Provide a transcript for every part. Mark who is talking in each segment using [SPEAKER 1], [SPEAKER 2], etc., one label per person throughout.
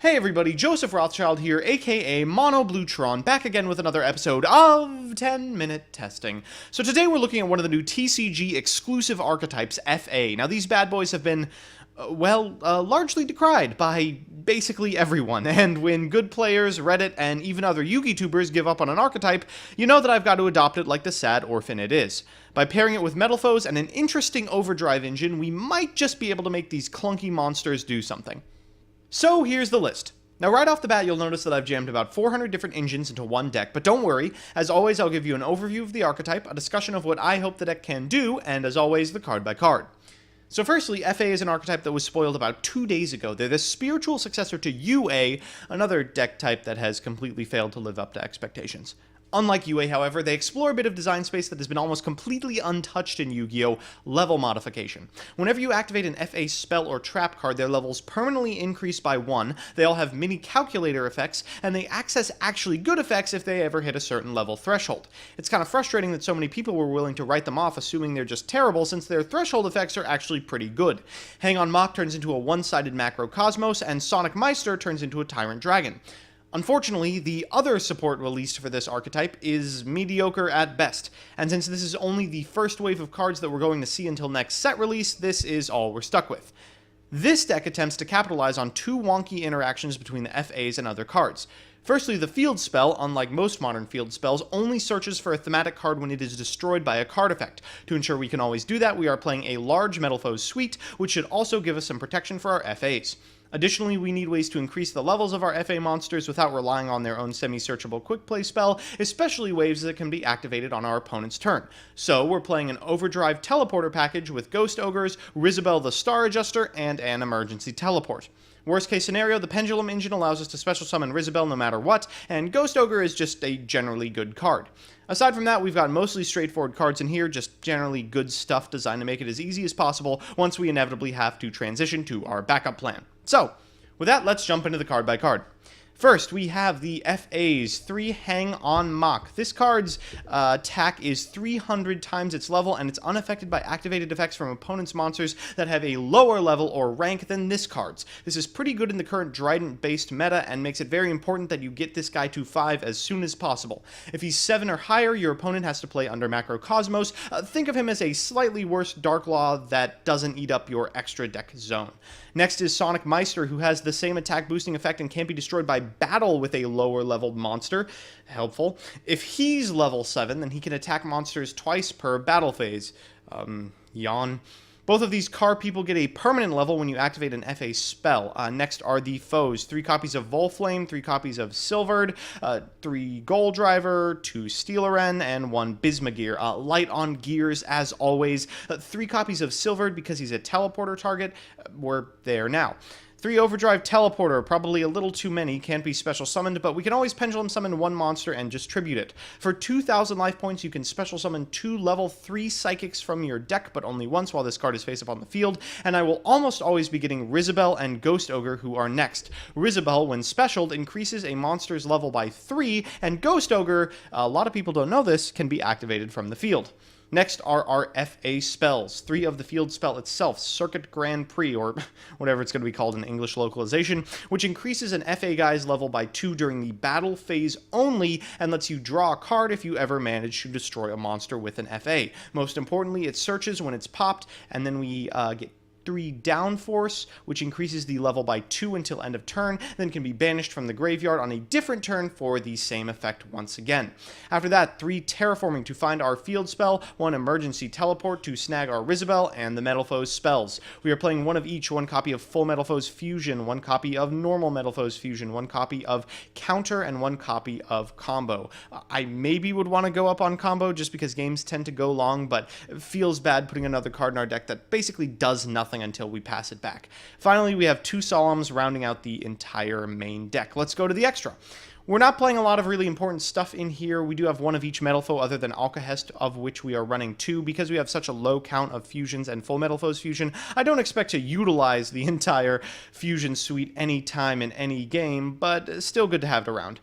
[SPEAKER 1] Hey everybody, Joseph Rothschild here, aka Mono Bluetron, back again with another episode of 10-Minute Testing. So today we're looking at one of the new TCG exclusive archetypes, FA. Now these bad boys have been, largely decried by basically everyone, and when good players, Reddit, and even other Yugi tubers give up on an archetype, you know that I've got to adopt it like the sad orphan it is. By pairing it with METALFOEs and an interesting overdrive engine, we might just be able to make these clunky monsters do something. So here's the list. Now right off the bat you'll notice that I've jammed about 400 different engines into one deck, but don't worry, as always I'll give you an overview of the archetype, a discussion of what I hope the deck can do, and as always the card by card. So firstly, FA is an archetype that was spoiled about 2 days ago. They're the spiritual successor to UA, another deck type that has completely failed to live up to expectations. Unlike UA, however, they explore a bit of design space that has been almost completely untouched in Yu-Gi-Oh! Level modification. Whenever you activate an FA spell or trap card, their levels permanently increase by 1, they all have mini calculator effects, and they access actually good effects if they ever hit a certain level threshold. It's kind of frustrating that so many people were willing to write them off assuming they're just terrible, since their threshold effects are actually pretty good. Hang on Mock turns into a one-sided Macro Cosmos, and Sonic Meister turns into a Tyrant Dragon. Unfortunately, the other support released for this archetype is mediocre at best, and since this is only the first wave of cards that we're going to see until next set release, this is all we're stuck with. This deck attempts to capitalize on two wonky interactions between the FAs and other cards. Firstly, the field spell, unlike most modern field spells, only searches for a thematic card when it is destroyed by a card effect. To ensure we can always do that, we are playing a large METALFOE suite, which should also give us some protection for our FAs. Additionally, we need ways to increase the levels of our FA monsters without relying on their own semi-searchable quick play spell, especially waves that can be activated on our opponent's turn. So we're playing an Overdrive teleporter package with Ghost Ogres, Rizabel the Star Adjuster, and an emergency teleport. Worst case scenario, the Pendulum engine allows us to special summon Rizabel no matter what, and Ghost Ogre is just a generally good card. Aside from that, we've got mostly straightforward cards in here, just generally good stuff designed to make it as easy as possible once we inevitably have to transition to our backup plan. So, with that, let's jump into the card by card. First, we have the FA's 3 Hang on Mock. This card's attack is 300 times its level, and it's unaffected by activated effects from opponent's monsters that have a lower level or rank than this card's. This is pretty good in the current Trident-based meta, and makes it very important that you get this guy to 5 as soon as possible. If he's 7 or higher, your opponent has to play under Macro Cosmos. Think of him as a slightly worse Dark Law that doesn't eat up your extra deck zone. Next is Sonic Meister, who has the same attack boosting effect and can't be destroyed by battle with a lower leveled monster. Helpful. If he's level 7, then he can attack monsters twice per battle phase. Yawn. Both of these car people get a permanent level when you activate an FA spell. Next are the foes. 3 copies of Volflame, 3 copies of Silvered, 3 Gold Driver, 2 Steeleren, and 1 Bismugear. Light on gears as always. 3 copies of Silvered because he's a teleporter target. We're there now. 3 Overdrive Teleporter, probably a little too many, can't be special summoned, but we can always pendulum summon 1 monster and just tribute it. For 2,000 life points, you can special summon 2 level 3 Psychics from your deck, but only once while this card is face up on the field, and I will almost always be getting Rizabel and Ghost Ogre, who are next. Rizabel, when specialed, increases a monster's level by 3, and Ghost Ogre, a lot of people don't know this, can be activated from the field. Next are our FA spells. 3 of the field spell itself, Circuit Grand Prix, or whatever it's going to be called in English localization, which increases an FA guy's level by 2 during the battle phase only, and lets you draw a card if you ever manage to destroy a monster with an FA. Most importantly, it searches when it's popped, and then we get 3 Downforce, which increases the level by 2 until end of turn, then can be banished from the graveyard on a different turn for the same effect once again. After that, 3 Terraforming to find our field spell, 1 Emergency Teleport to snag our Rizabel, and the METALFOE's spells. We are playing 1 of each, 1 copy of Full METALFOE's Fusion, 1 copy of Normal METALFOE's Fusion, 1 copy of Counter, and 1 copy of Combo. I maybe would want to go up on Combo just because games tend to go long, but it feels bad putting another card in our deck that basically does nothing until we pass it back. Finally, we have 2 Solemns rounding out the entire main deck. Let's go to the extra. We're not playing a lot of really important stuff in here. We do have 1 of each METALFOE other than Alcahest, of which we are running 2. Because we have such a low count of fusions and full METALFOE's fusion, I don't expect to utilize the entire fusion suite anytime in any game, but still good to have it around.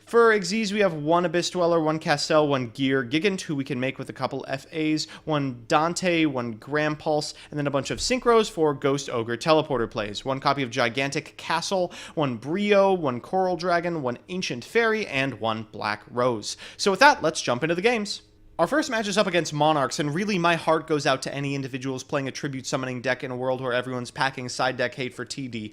[SPEAKER 1] For Xyz, we have one Abyss Dweller, one Castel, one Gear Gigant, who we can make with a couple FAs, one Dante, one Gram Pulse, and then a bunch of Synchros for Ghost Ogre Teleporter plays. One copy of Gigantic Castle, one Brio, one Coral Dragon, one Ancient Fairy, and one Black Rose. So with that, let's jump into the games. Our first match is up against Monarchs, and really my heart goes out to any individuals playing a tribute summoning deck in a world where everyone's packing side deck hate for TD.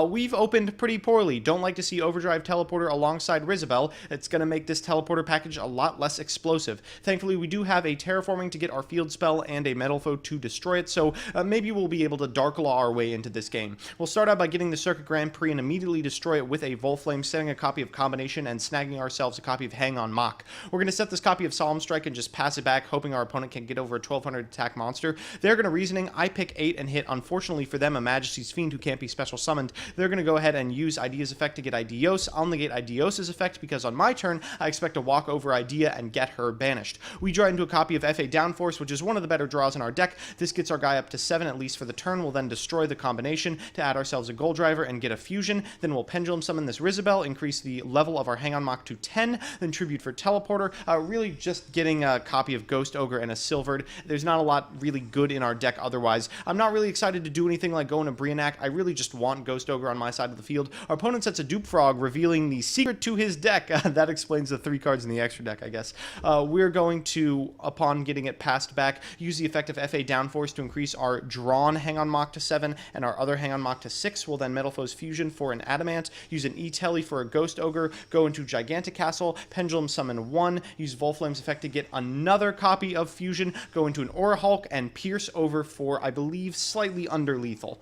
[SPEAKER 1] We've opened pretty poorly. Don't like to see Overdrive Teleporter alongside Rizabel. It's going to make this Teleporter package a lot less explosive. Thankfully, we do have a Terraforming to get our field spell and a METALFOE to destroy it, so maybe we'll be able to Dark Law our way into this game. We'll start out by getting the Circuit Grand Prix and immediately destroy it with a Volflame, setting a copy of Combination and snagging ourselves a copy of Hang on Mock. We're going to set this copy of Solemn Strike and just pass it back, hoping our opponent can get over a 1200 attack monster. They're going to Reasoning. I pick 8 and hit, unfortunately for them, a Majesty's Fiend who can't be special summoned. They're going to go ahead and use Idea's effect to get Ideos. I'll negate Ideos' effect because on my turn, I expect to walk over Idea and get her banished. We draw into a copy of FA Downforce, which is one of the better draws in our deck. This gets our guy up to 7 at least for the turn. We'll then destroy the Combination to add ourselves a Gold Driver and get a Fusion. Then we'll Pendulum Summon this Rizabel, increase the level of our Hang on Mock to 10, then Tribute for Teleporter. Really just getting a copy of Ghost Ogre and a Silvered. There's not a lot really good in our deck otherwise. I'm not really excited to do anything like going to Brionac. I really just want Ghost Ogre on my side of the field. Our opponent sets a Dupe Frog, revealing the secret to his deck. That explains the 3 cards in the extra deck, I guess. We're going to, upon getting it passed back, use the effect of FA Downforce to increase our drawn Hang on Mock to 7 and our other Hang on Mock to 6. We'll then METALFOE's Fusion for an Adamant, use an E-Telly for a Ghost Ogre, go into Gigantic Castle, Pendulum Summon 1, use Volflame's effect to get another copy of Fusion, go into an Aura Hulk, and Pierce over for, I believe, slightly under lethal.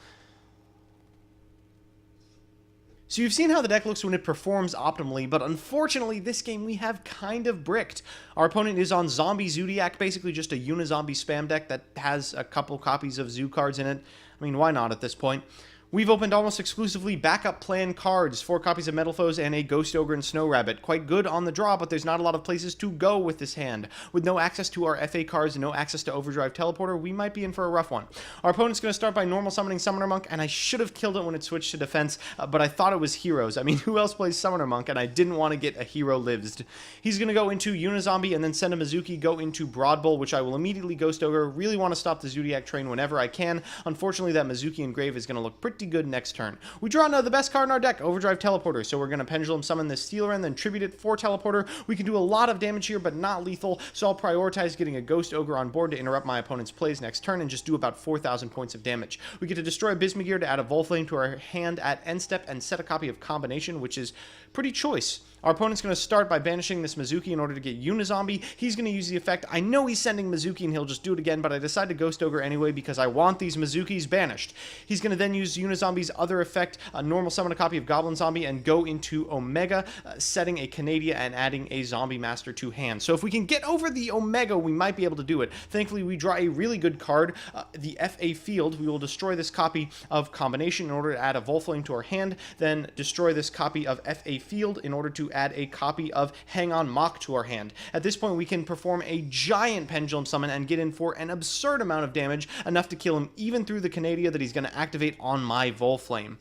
[SPEAKER 1] So you've seen how the deck looks when it performs optimally, but unfortunately this game we have kind of bricked. Our opponent is on Zombie Zoodiac, basically just a Unizombie spam deck that has a couple copies of Zoo cards in it. I mean, why not at this point? We've opened almost exclusively backup plan cards, 4 copies of METALFOEs and a Ghost Ogre and Snow Rabbit. Quite good on the draw, but there's not a lot of places to go with this hand. With no access to our FA cards and no access to Overdrive Teleporter, we might be in for a rough one. Our opponent's going to start by normal summoning Summoner Monk, and I should have killed it when it switched to defense, but I thought it was Heroes. I mean, who else plays Summoner Monk, and I didn't want to get a Hero Lived. He's going to go into Unizombie and then send a Mizuki, go into Broad Bull, which I will immediately Ghost Ogre. Really want to stop the Zoodiac train whenever I can. Unfortunately, that Mizuki Engrave is going to look pretty good next turn. We draw now the best card in our deck, Overdrive Teleporter, so we're going to Pendulum Summon this Stealer and then Tribute it for Teleporter. We can do a lot of damage here, but not lethal, so I'll prioritize getting a Ghost Ogre on board to interrupt my opponent's plays next turn and just do about 4,000 points of damage. We get to destroy Bismugear to add a Volflame to our hand at end step and set a copy of Combination, which is pretty choice. Our opponent's going to start by banishing this Mizuki in order to get Unizombie. He's going to use the effect. I know he's sending Mizuki and he'll just do it again, but I decide to Ghost Ogre anyway because I want these Mizukis banished. He's going to then use Unizombie's other effect, normal summon a copy of Goblin Zombie and go into Omega, setting a Canadia and adding a Zombie Master to hand. So if we can get over the Omega, we might be able to do it. Thankfully, we draw a really good card, the FA Field. We will destroy this copy of Combination in order to add a Volflame to our hand, then destroy this copy of FA Field in order to add a copy of Hang on Mock to our hand. At this point, we can perform a giant Pendulum Summon and get in for an absurd amount of damage, enough to kill him even through the Canadia that he's going to activate on my Volflame.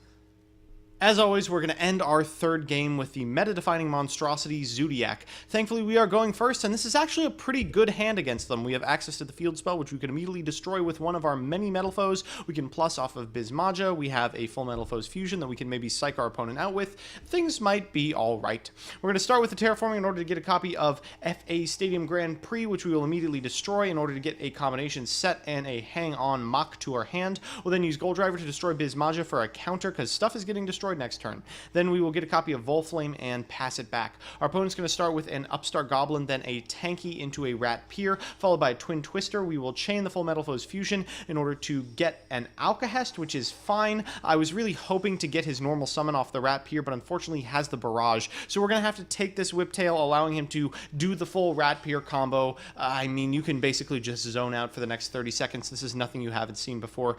[SPEAKER 1] As always, we're going to end our third game with the meta-defining monstrosity Zoodiac. Thankfully, we are going first, and this is actually a pretty good hand against them. We have access to the field spell, which we can immediately destroy with one of our many METALFOEs. We can plus off of Bismaja. We have a full METALFOE's Fusion that we can maybe psych our opponent out with. Things might be alright. We're going to start with the Terraforming in order to get a copy of FA Stadium Grand Prix, which we will immediately destroy in order to get a Combination set and a Hang on Mock to our hand. We'll then use Gold Driver to destroy Bismaja for a counter, because stuff is getting destroyed next turn. Then we will get a copy of Volflame and pass it back. Our opponent's going to start with an Upstart Goblin, then a Tanky into a Rat Pier, followed by a Twin Twister. We will chain the full METALFOE's Fusion in order to get an Alcahest, which is fine. I was really hoping to get his normal summon off the Rat Pier, but unfortunately he has the Barrage. So we're going to have to take this Whiptail, allowing him to do the full Rat Pier combo. I mean, you can basically just zone out for the next 30 seconds. This is nothing you haven't seen before.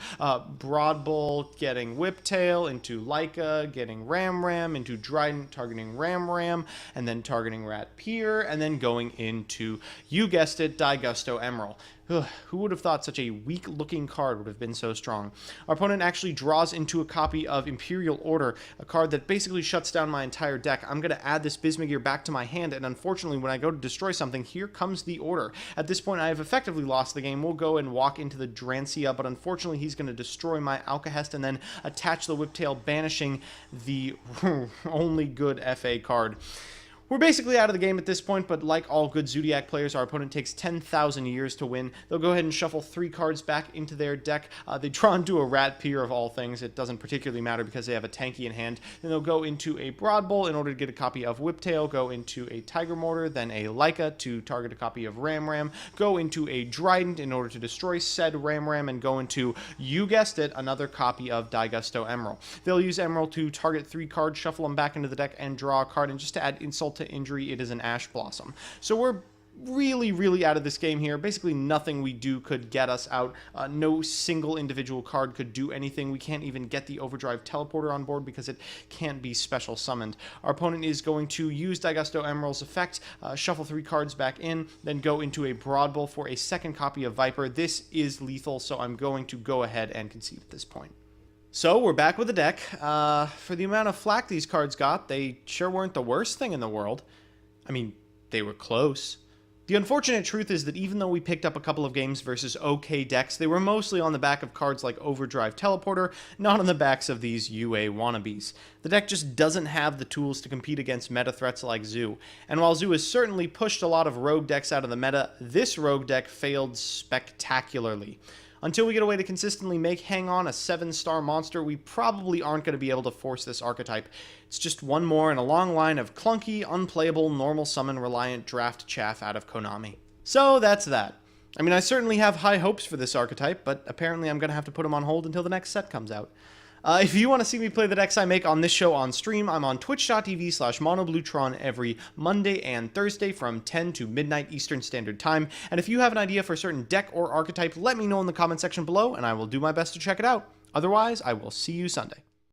[SPEAKER 1] Broad Bull getting Whiptail into Leica, getting Ram into Dryden, targeting Ram, and then targeting Rat Pier, and then going into, you guessed it, Digusto Emerald. Ugh, who would have thought such a weak-looking card would have been so strong? Our opponent actually draws into a copy of Imperial Order, a card that basically shuts down my entire deck. I'm going to add this Bismugear back to my hand, and unfortunately, when I go to destroy something, here comes the Order. At this point, I have effectively lost the game. We'll go and walk into the Drancia, but unfortunately, he's going to destroy my Alcahest and then attach the Whiptail, banishing the only good FA card. We're basically out of the game at this point, but like all good Zoodiac players, our opponent takes 10,000 years to win. They'll go ahead and shuffle 3 cards back into their deck. They draw into a Rat Pier of all things. It doesn't particularly matter because they have a tanky in hand. Then they'll go into a Broad Bull in order to get a copy of Whiptail, go into a Tiger Mortar, then a Leica to target a copy of Ram, go into a Dryden in order to destroy said Ram, and go into, you guessed it, another copy of Daigusto Emerald. They'll use Emerald to target 3 cards, shuffle them back into the deck, and draw a card. And just to add insult to injury, it is an Ash Blossom. So we're really out of this game here. Basically nothing we do could get us out. No single individual card could do anything. We can't even get the Overdrive Teleporter on board because it can't be special summoned. Our opponent is going to use Daigusto Emerald's effect, shuffle 3 cards back in, then go into a Broad Bull for a second copy of Viper. This is lethal, so I'm going to go ahead and concede at this point. So, we're back with the deck. For the amount of flack these cards got, they sure weren't the worst thing in the world. I mean, they were close. The unfortunate truth is that even though we picked up a couple of games versus okay decks, they were mostly on the back of cards like Overdrive Teleporter, not on the backs of these UA wannabes. The deck just doesn't have the tools to compete against meta threats like Zoo. And while Zoo has certainly pushed a lot of rogue decks out of the meta, this rogue deck failed spectacularly. Until we get a way to consistently make Hang On a 7-star monster, we probably aren't going to be able to force this archetype. It's just one more in a long line of clunky, unplayable, normal summon reliant draft chaff out of Konami. So that's that. I mean, I certainly have high hopes for this archetype, but apparently I'm going to have to put him on hold until the next set comes out. If you want to see me play the decks I make on this show on stream, I'm on twitch.tv/monobluetron every Monday and Thursday from 10 to midnight Eastern Standard Time. And if you have an idea for a certain deck or archetype, let me know in the comment section below, and I will do my best to check it out. Otherwise, I will see you Sunday.